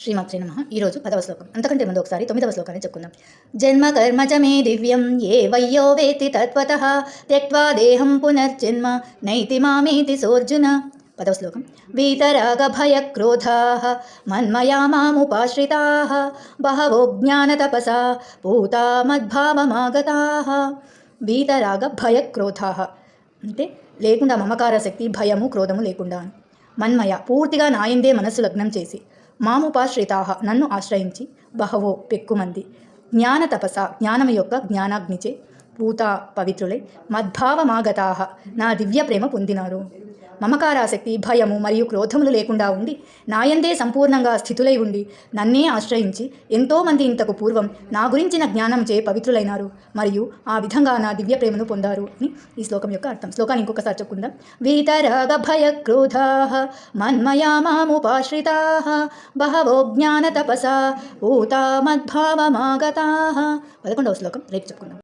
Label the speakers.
Speaker 1: శ్రీమాత్రే నమః. ఈరోజు 10వ శ్లోకం. అంతకంటే ముందు ఒకసారి 9వ శ్లోకాన్ని చెప్పుకుందాం. జన్మ కర్మ చ మే దివ్యం ఏ వయ్యో వేతి తత్వతః త్యక్త్వా దేహం పునర్జన్మ నైతి మామేతి సోర్జున. 10వ శ్లోకం. వీతరాగ భయ క్రోధాః మన్మయా మాముపాశ్రితాః బహవో జ్ఞాన తపసా పూతా మద్భావమాగతాః. వీతరాగ భయ క్రోధాః అంటే లేకుండా మమకార శక్తి, భయము, క్రోధము లేకుండా. మన్మయ పూర్తిగా నాయందే మనస్సు లగ్నం చేసి, మాముపాశ్రితాః నన్ను ఆశ్రయించి, బహవో పెక్కుమంది, జ్ఞాన తపస జ్ఞానము యొక్క జ్ఞానాగ్నిచే, పూత పవిత్రులై, మద్భావమాగతాః నా దివ్య ప్రేమ పొందినారు. మమకారాసక్తి, భయము మరియు క్రోధములు లేకుండా ఉండి, నాయందే సంపూర్ణంగా స్థితులై ఉండి, నన్నే ఆశ్రయించి ఎంతోమంది ఇంతకు పూర్వం నా గురించిన జ్ఞానంచే పవిత్రులైనారు మరియు ఆ విధంగా నా దివ్య ప్రేమను పొందారు అని ఈ శ్లోకం యొక్క అర్థం. శ్లోకాన్ని ఇంకొకసారి చెప్పుకుందాం. వీతరాగ భయ క్రోధాః మన్మయా మాముపాశ్రితాః బహవో జ్ఞాన తపసా పూతా మద్భావమాగతాః. 11వ శ్లోకం రేపు చెప్పుకుందాం.